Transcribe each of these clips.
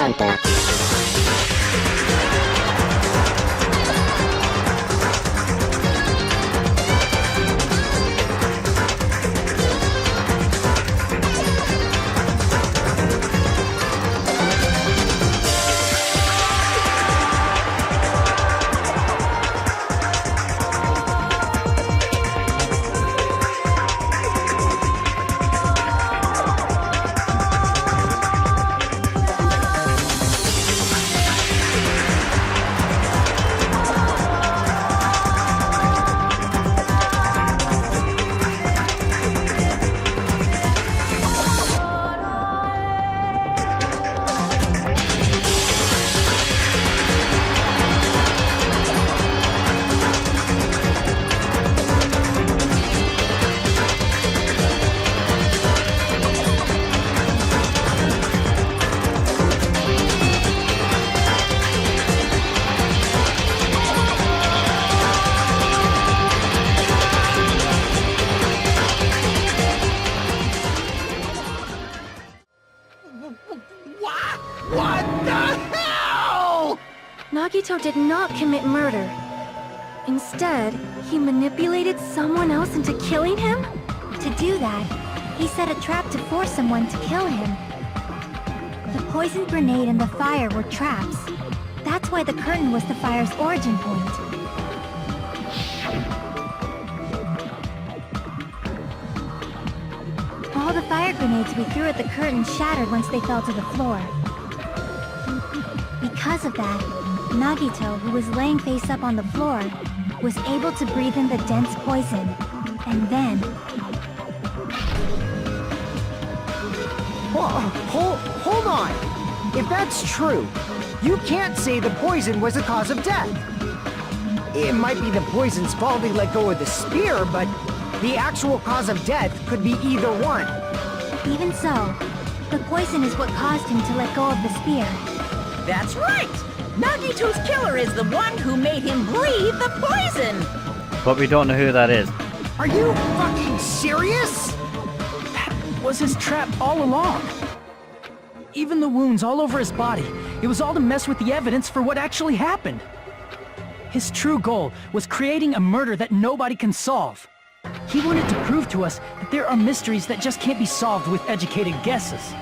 DanganRonpa. What the hell? Nagito did not commit murder. Instead, he manipulated someone else into killing him? To do that, he set a trap to force someone to kill him. The poison grenade and the fire were traps. That's why the curtain was the fire's origin point. All the fire grenades we threw at the curtain shattered once they fell to the floor. Because of that, Nagito, who was laying face up on the floor, was able to breathe in the dense poison. And then... Hold on! If that's true, you can't say the poison was the cause of death. It might be the poison's fault they let go of the spear, but the actual cause of death could be either one. Even so, the poison is what caused him to let go of the spear. That's right! Nagito's killer is the one who made him breathe the poison! But we don't know who that is. Are you fucking serious? That was his trap all along. Even the wounds all over his body, it was all to mess with the evidence for what actually happened. His true goal was creating a murder that nobody can solve. He wanted to prove to us that there are mysteries that just can't be solved with educated guesses.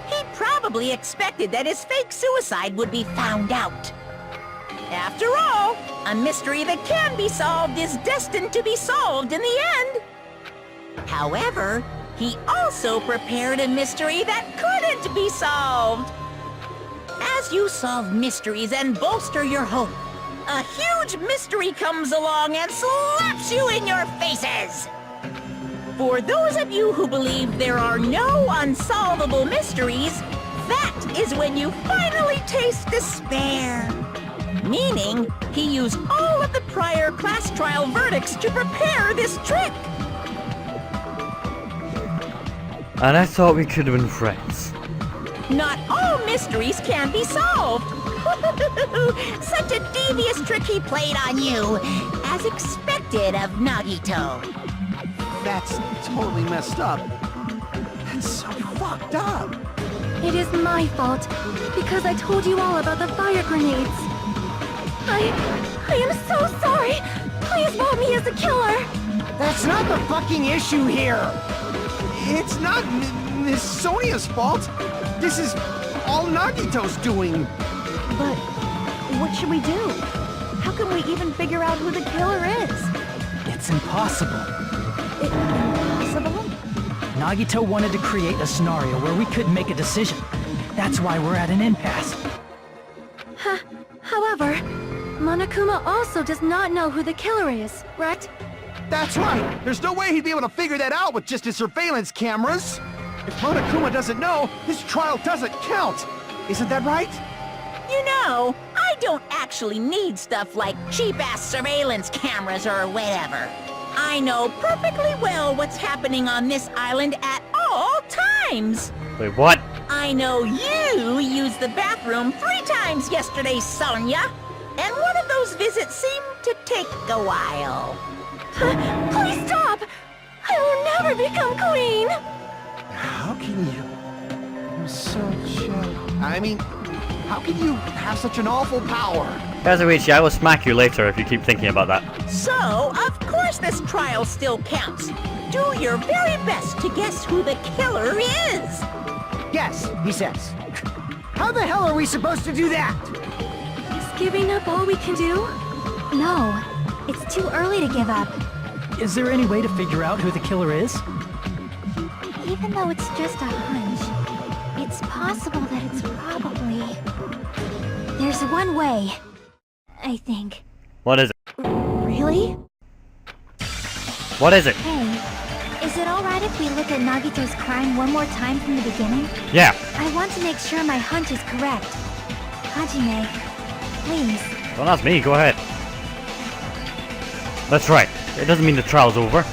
He probably expected that his fake suicide would be found out. After all, a mystery that can be solved is destined to be solved in the end. However, he also prepared a mystery that couldn't be solved. As you solve mysteries and bolster your hope, a huge mystery comes along and slaps you in your faces! For those of you who believe there are no unsolvable mysteries, that is when you finally taste despair. Meaning, he used all of the prior class trial verdicts to prepare this trick. And I thought we could have been friends. Not all mysteries can be solved. Such a devious trick he played on you, as expected of Nagito. That's totally messed up. That's so fucked up. It is my fault, because I told you all about the fire grenades. I am so sorry. Please vote me as the killer. That's not the fucking issue here. It's not Miss Sonia's fault. This is all Nagito's doing. But what should we do? How can we even figure out who the killer is? It's impossible. Impossible? Nagito wanted to create a scenario where we couldn't make a decision. That's why we're at an impasse. However, Monokuma also does not know who the killer is, right? That's right. There's no way he'd be able to figure that out with just his surveillance cameras. If Monokuma doesn't know, his trial doesn't count. Isn't that right? You know, I don't actually need stuff like cheap-ass surveillance cameras or whatever. I know perfectly well what's happening on this island at all times. Wait, what? I know you used the bathroom 3 times yesterday, Sonia. And one of those visits seemed to take a while. Please stop! I will never become queen! How can you? I'm so chill. I mean, How can you have such an awful power? Kazuichi, I will smack you later if you keep thinking about that. So, of course this trial still counts. Do your very best to guess who the killer is. Yes, he says. How the hell are we supposed to do that? Is giving up all we can do? No, it's too early to give up. Is there any way to figure out who the killer is? Even though it's just a hunch, it's possible that it's probably... There's one way, I think. What is it? Really? What is it? Hey, is it alright if we look at Nagito's crime one more time from the beginning? Yeah. I want to make sure my hunch is correct. Hajime, please. Don't ask me, go ahead. That's right. It doesn't mean the trial's over.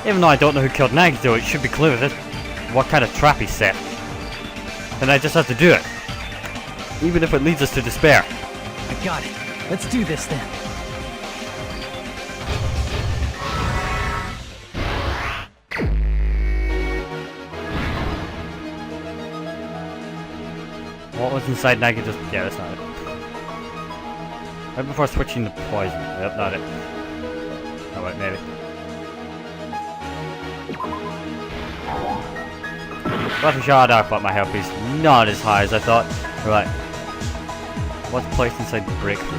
Even though I don't know who killed Nagito, it should be clear that what kind of trap he set. And I just have to do it. Even if it leads us to despair. I got it. Let's do this then. What was inside Nagito's... Yeah, that's not it. Right before switching the poison. Yep, not it. Oh wait, maybe. Got a shot out, but my health is not as high as I thought. Right. What's placed inside the breakthrough?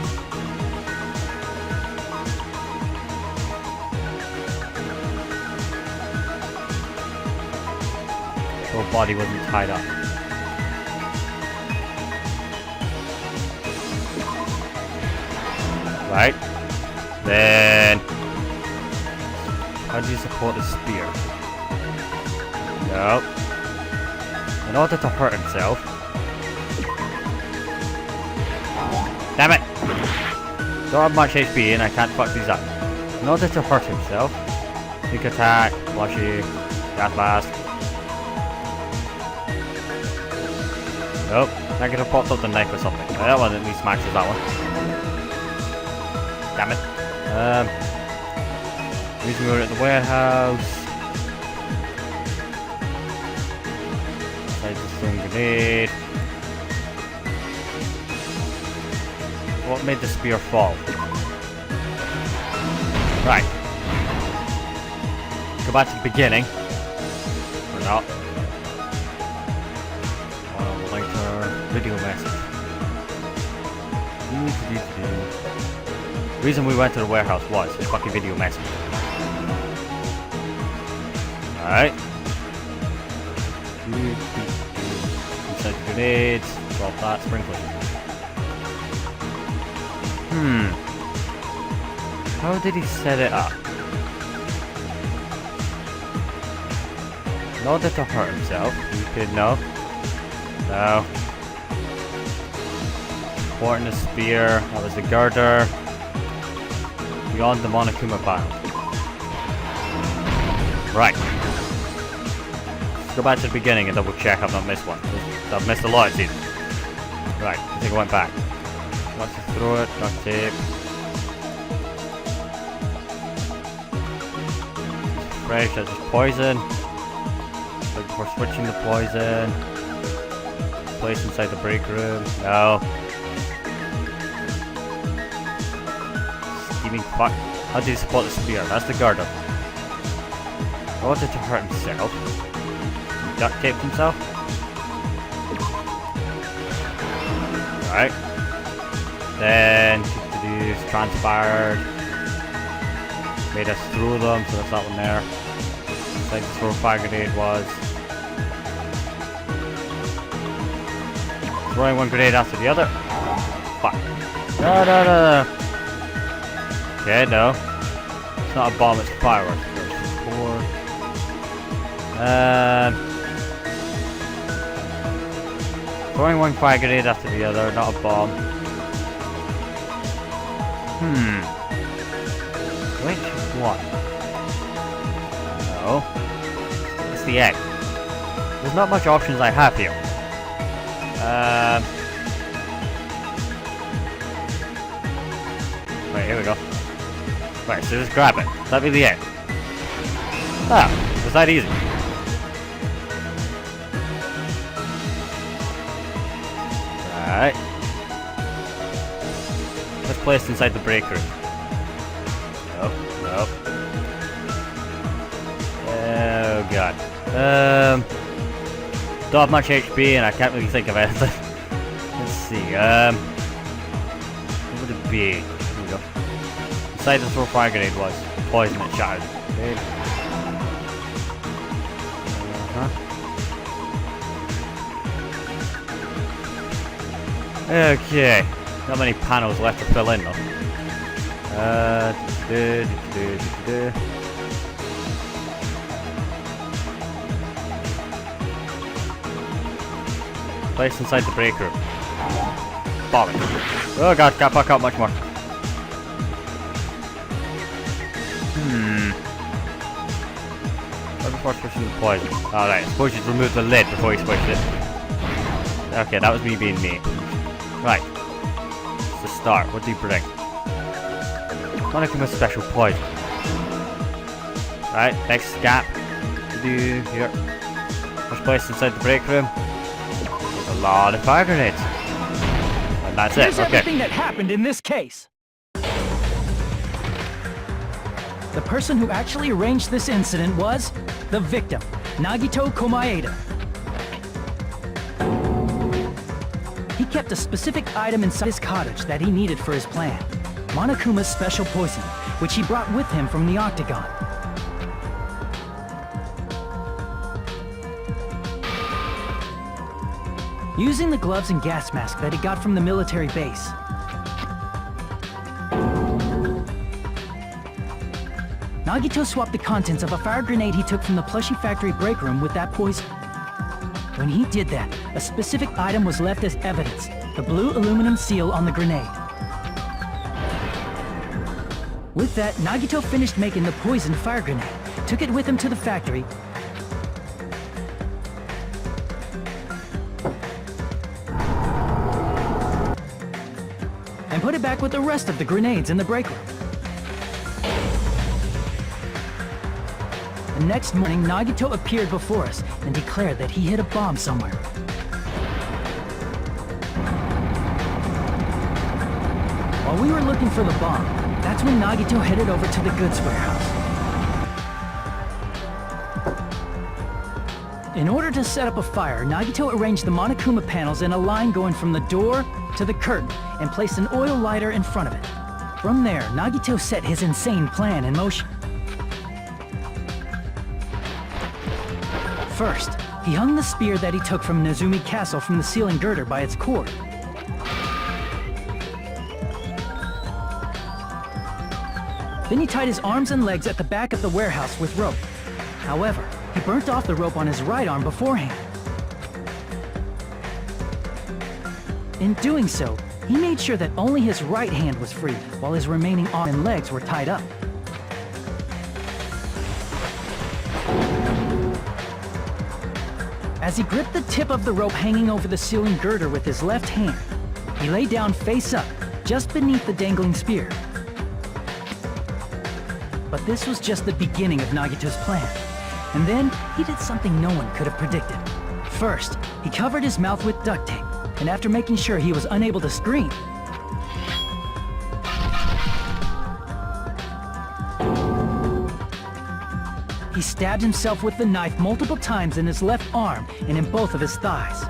Her body wasn't tied up. Right. Then... How do you support a spear? No. In order to hurt himself... Damn it! Don't have much HP and I can't fuck these up. In order to hurt himself... Sneak attack, flushy, gas blast... Nope. Nagato popped up the knife or something. That one at least matches that one. Damn it. Reason we were at the warehouse. Decided to throw a grenade. What made the spear fall? Right. Go back to the beginning. Or not. Later. Video message. The reason we went to the warehouse was a fucking video message. Alright. Inside the grenades. Drop that. Sprinkler. How did he set it up? In order to hurt himself, he could no. No. Supporting the spear. That was the girder. Beyond the monokuma battle. Right. Let's go back to the beginning and double check I've not missed one. I've missed a lot, it seems. Right, I think I went back. Let's just throw it, duct tape. Fresh, that's just poison. Like before switching the poison. Place inside the break room. No. Scheming fuck. How did he support the spear? That's the girder. I wanted to hurt himself. He duct taped himself. Alright. Then these transpired. Made us through them, so that's that one there. Like this where fire grenade was. Throwing one grenade after the other. Fuck. No, no, no, no. Okay, no. It's not a bomb, it's fireworks. Throwing one fire grenade after the other, not a bomb. Which one? No. It's the egg. There's not much options I have here. Wait, here we go. Right, so just grab it. That'd be the egg. Ah, was that easy? Right. placed inside the break room. Nope, nope. Oh god. Don't have much HP and I can't really think of anything. Let's see, what would it be? Here we go. Inside the throw fire grenade was poison and shattered. Okay. Okay, not many panels left to fill in though. Place inside the break room. Bollocks. Oh god, can't fuck up much more. What before switching the poison? Alright, I suppose you'd remove the lid before you switched it. Okay, that was me being me. Right. It's the start. What do you bring? Monokuma special poison. Right, next gap. Here. First place inside the break room. There's a lot of fire grenades. And that's Here's it, okay. everything that happened in this case. The person who actually arranged this incident was the victim, Nagito Komaeda. He kept a specific item inside his cottage that he needed for his plan. Monokuma's special poison, which he brought with him from the Octagon. Using the gloves and gas mask that he got from the military base, Nagito swapped the contents of a fire grenade he took from the plushie factory break room with that poison. When he did that, a specific item was left as evidence, the blue aluminum seal on the grenade. With that, Nagito finished making the poisoned fire grenade, took it with him to the factory, and put it back with the rest of the grenades in the break room. The next morning, Nagito appeared before us and declared that he hid a bomb somewhere. While we were looking for the bomb, that's when Nagito headed over to the goods warehouse. In order to set up a fire, Nagito arranged the monokuma panels in a line going from the door to the curtain and placed an oil lighter in front of it. From there, Nagito set his insane plan in motion. First, he hung the spear that he took from Nezumi Castle from the ceiling girder by its cord. Then he tied his arms and legs at the back of the warehouse with rope. However, he burnt off the rope on his right arm beforehand. In doing so, he made sure that only his right hand was free, while his remaining arm and legs were tied up. As he gripped the tip of the rope hanging over the ceiling girder with his left hand, he lay down face up, just beneath the dangling spear. But this was just the beginning of Nagito's plan. And then, he did something no one could have predicted. First, he covered his mouth with duct tape, and after making sure he was unable to scream, he stabbed himself with the knife multiple times in his left arm and in both of his thighs.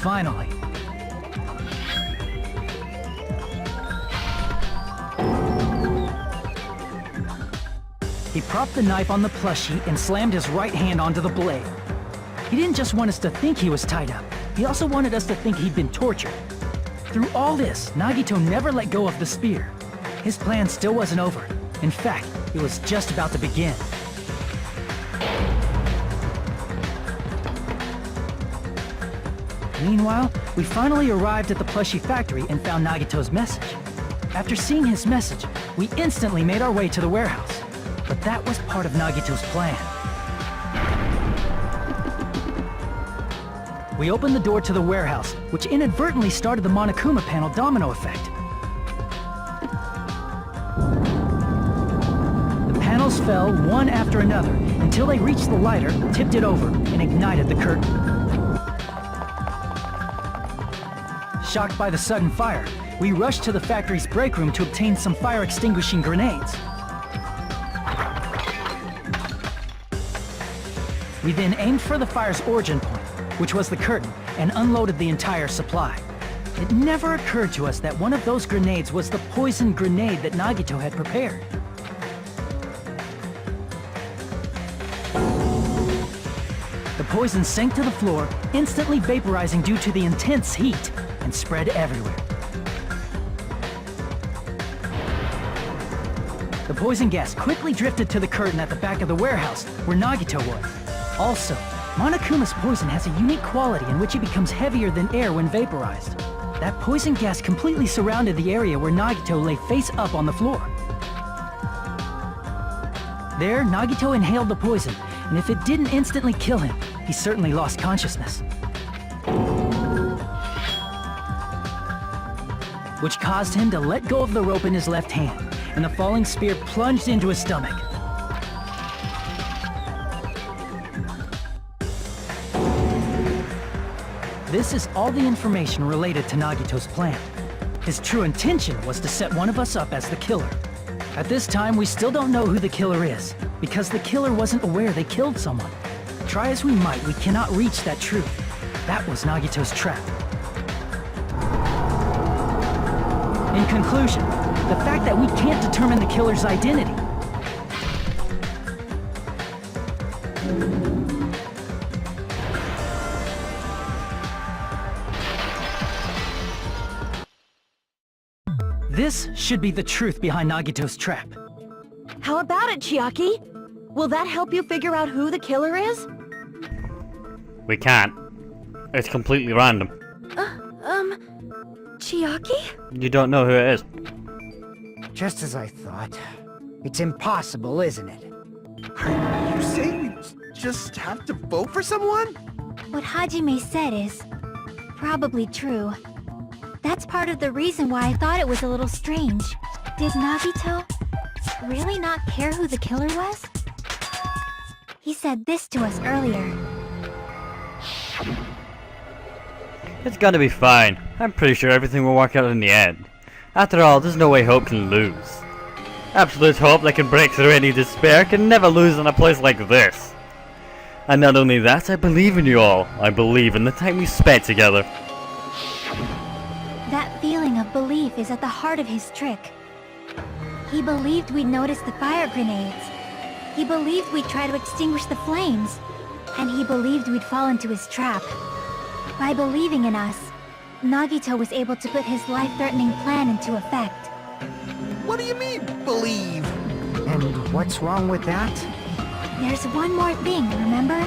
Finally, he propped the knife on the plushie and slammed his right hand onto the blade. He didn't just want us to think he was tied up, he also wanted us to think he'd been tortured. Through all this, Nagito never let go of the spear. His plan still wasn't over. In fact, it was just about to begin. Meanwhile, we finally arrived at the plushie factory and found Nagito's message. After seeing his message, we instantly made our way to the warehouse. But that was part of Nagito's plan. We opened the door to the warehouse, which inadvertently started the monokuma panel domino effect. Fell one after another until they reached the lighter, tipped it over, and ignited the curtain. Shocked by the sudden fire, we rushed to the factory's break room to obtain some fire-extinguishing grenades. We then aimed for the fire's origin point, which was the curtain, and unloaded the entire supply. It never occurred to us that one of those grenades was the poison grenade that Nagito had prepared. The poison sank to the floor, instantly vaporizing due to the intense heat, and spread everywhere. The poison gas quickly drifted to the curtain at the back of the warehouse, where Nagito was. Also, Monokuma's poison has a unique quality in which it becomes heavier than air when vaporized. That poison gas completely surrounded the area where Nagito lay face up on the floor. There, Nagito inhaled the poison, and if it didn't instantly kill him, he certainly lost consciousness. Which caused him to let go of the rope in his left hand, and the falling spear plunged into his stomach. This is all the information related to Nagito's plan. His true intention was to set one of us up as the killer. At this time, we still don't know who the killer is, because the killer wasn't aware they killed someone. Try as we might, we cannot reach that truth. That was Nagito's trap. In conclusion, the fact that we can't determine the killer's identity. This should be the truth behind Nagito's trap. How about it, Chiaki? Will that help you figure out who the killer is? We can't. It's completely random. Chiaki? You don't know who it is. Just as I thought. It's impossible, isn't it? Are you saying we just have to vote for someone? What Hajime said is probably true. That's part of the reason why I thought it was a little strange. Did Nagito really not care who the killer was? He said this to us earlier. It's gonna be fine. I'm pretty sure everything will work out in the end. After all, there's no way Hope can lose. Absolute hope that can break through any despair can never lose in a place like this. And not only that, I believe in you all. I believe in the time we spent together. That feeling of belief is at the heart of his trick. He believed we'd notice the fire grenades. He believed we'd try to extinguish the flames. And he believed we'd fall into his trap. By believing in us, Nagito was able to put his life-threatening plan into effect. What do you mean, believe? And what's wrong with that? There's one more thing, remember?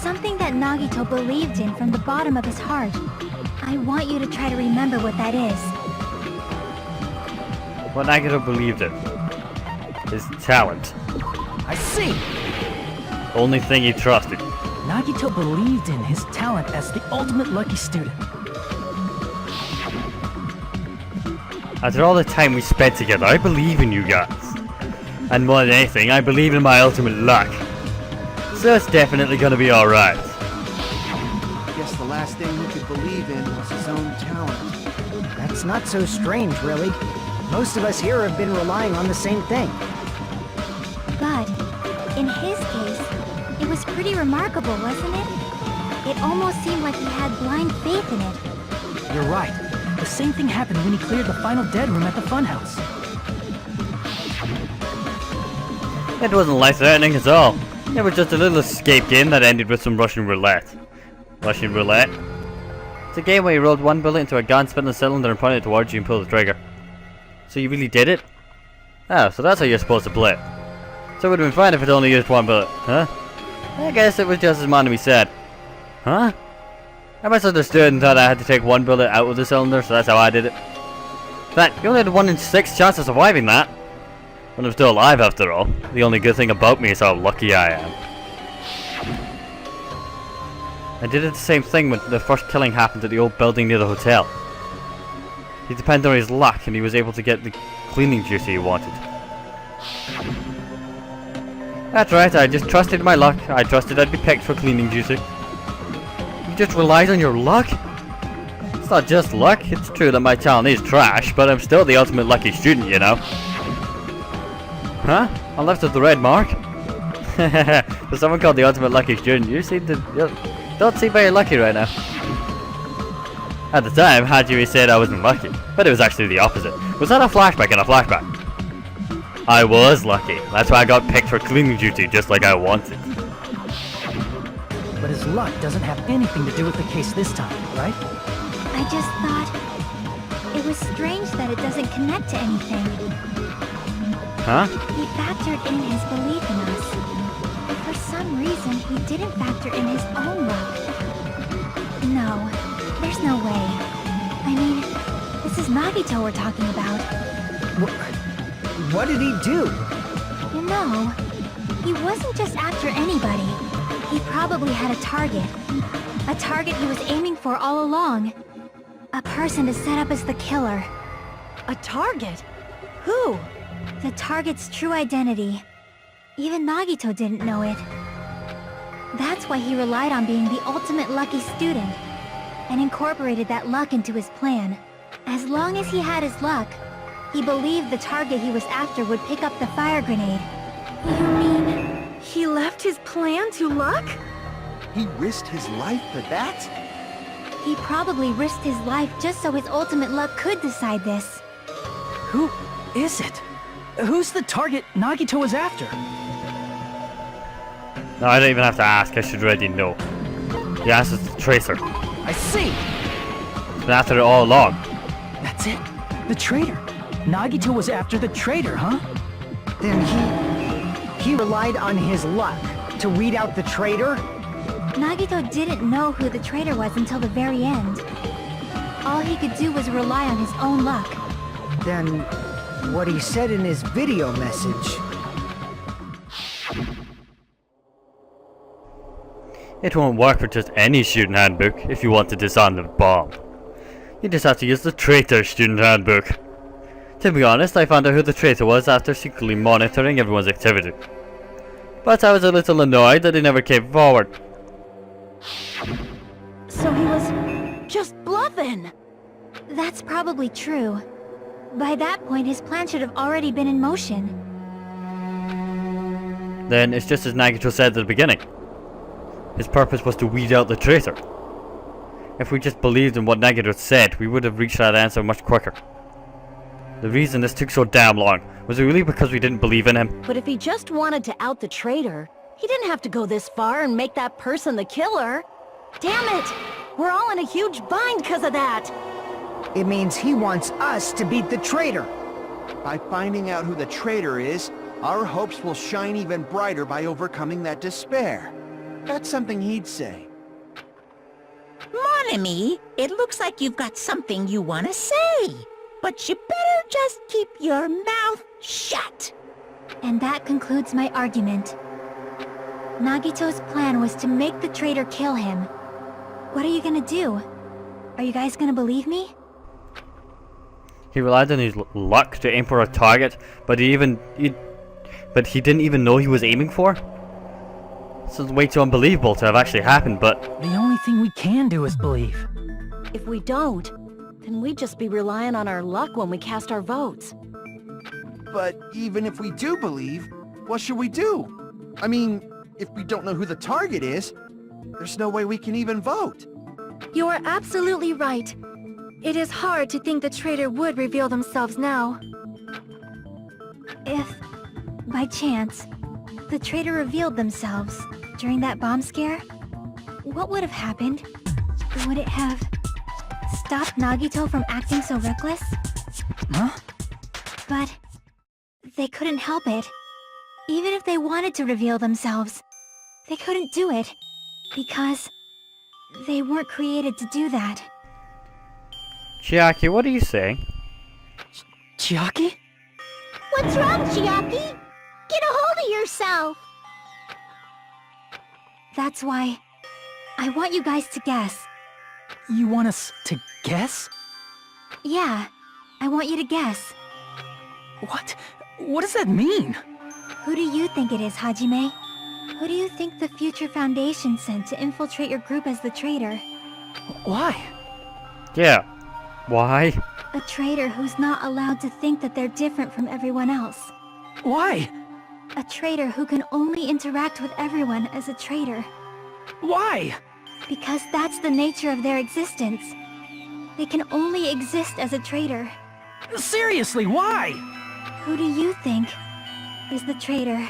Something that Nagito believed in from the bottom of his heart. I want you to try to remember what that is. What Nagito believed in is talent. I see! Only thing he trusted. Nagito believed in his talent as the ultimate lucky student. After all the time we spent together, I believe in you guys. And more than anything, I believe in my ultimate luck. So it's definitely gonna be alright. Guess the last thing he could believe in was his own talent. That's not so strange, really. Most of us here have been relying on the same thing. But, in his case, it was pretty remarkable, wasn't it? It almost seemed like he had blind faith in it. You're right. The same thing happened when he cleared the final dead room at the funhouse. It wasn't life-threatening at all. It was just a little escape game that ended with some Russian roulette. Russian roulette? It's a game where you rolled one bullet into a gun, spin the cylinder and point it towards you and pull the trigger. So you really did it? Oh, so that's how you're supposed to play it. So it would have been fine if it only used one bullet, huh? I guess it was just as Monami said. Huh? I misunderstood and thought I had to take one bullet out of the cylinder, so that's how I did it. In fact, you only had a 1 in 6 chance of surviving that. But I'm still alive after all. The only good thing about me is how lucky I am. I did the same thing when the first killing happened at the old building near the hotel. He depended on his luck and he was able to get the cleaning duty he wanted. That's right, I just trusted my luck. I trusted I'd be picked for cleaning duty. You just relied on your luck? It's not just luck. It's true that my talent is trash, but I'm still the ultimate lucky student, you know. Huh? I left with the red mark? For someone called the ultimate lucky student, you don't seem very lucky right now. At the time, Hajime said I wasn't lucky, but it was actually the opposite. Was that a flashback and a flashback? I was lucky. That's why I got picked for cleaning duty just like I wanted. But his luck doesn't have anything to do with the case this time, right? I just thought it was strange that it doesn't connect to anything. Huh? He factored in his belief in us. But for some reason, he didn't factor in his own luck. No, there's no way. I mean, this is Nagito we're talking about. What did he do? You know, he wasn't just after anybody. He probably had a target. A target he was aiming for all along. A person to set up as the killer. A target? Who? The target's true identity. Even Nagito didn't know it. That's why he relied on being the ultimate lucky student, and incorporated that luck into his plan. As long as he had his luck, he believed the target he was after would pick up the fire grenade. You mean he left his plan to luck? He risked his life for that? He probably risked his life just so his ultimate luck could decide this. Who is it? Who's the target Nagito was after? No, I don't even have to ask. I should already know. The answer's the traitor. I see! He's been after it all along. That's it. The traitor. Nagito was after the traitor, huh? Then he relied on his luck to weed out the traitor? Nagito didn't know who the traitor was until the very end. All he could do was rely on his own luck. Then what he said in his video message. It won't work with just any student handbook if you want to disarm the bomb. You just have to use the traitor student handbook. To be honest, I found out who the traitor was after secretly monitoring everyone's activity. But I was a little annoyed that he never came forward. So he was just bluffing. That's probably true. By that point, his plan should have already been in motion. Then it's just as Nagito said at the beginning. His purpose was to weed out the traitor. If we just believed in what Nagito said, we would have reached that answer much quicker. The reason this took so damn long was it really because we didn't believe in him? But if he just wanted to out the traitor, he didn't have to go this far and make that person the killer. Damn it! We're all in a huge bind because of that! It means he wants us to beat the traitor. By finding out who the traitor is, our hopes will shine even brighter by overcoming that despair. That's something he'd say. Mon ami, it looks like you've got something you want to say. But you better just keep your mouth shut. And that concludes my argument. Nagito's plan was to make the traitor kill him. What are you gonna do? Are you guys gonna believe me? He relied on his luck to aim for a target, but he didn't even know he was aiming for? This is way too unbelievable to have actually happened, but... The only thing we can do is believe. If we don't, then we'd just be relying on our luck when we cast our votes. But even if we do believe, what should we do? I mean, if we don't know who the target is, there's no way we can even vote. You are absolutely right. It is hard to think the traitor would reveal themselves now. If, by chance, the traitor revealed themselves during that bomb scare, what would have happened? Would it have stopped Nagito from acting so reckless? Huh? But they couldn't help it. Even if they wanted to reveal themselves, they couldn't do it because they weren't created to do that. Chiaki, what are you saying? Chiaki? What's wrong, Chiaki? Get a hold of yourself! That's why I want you guys to guess. You want us to guess? Yeah, I want you to guess. What? What does that mean? Who do you think it is, Hajime? Who do you think the Future Foundation sent to infiltrate your group as the traitor? Why? Yeah. Why? A traitor who's not allowed to think that they're different from everyone else. Why? A traitor who can only interact with everyone as a traitor. Why? Because that's the nature of their existence. They can only exist as a traitor. Seriously, why? Who do you think is the traitor?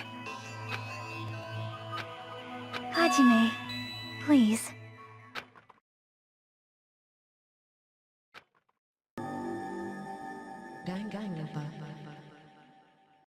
Hajime, please.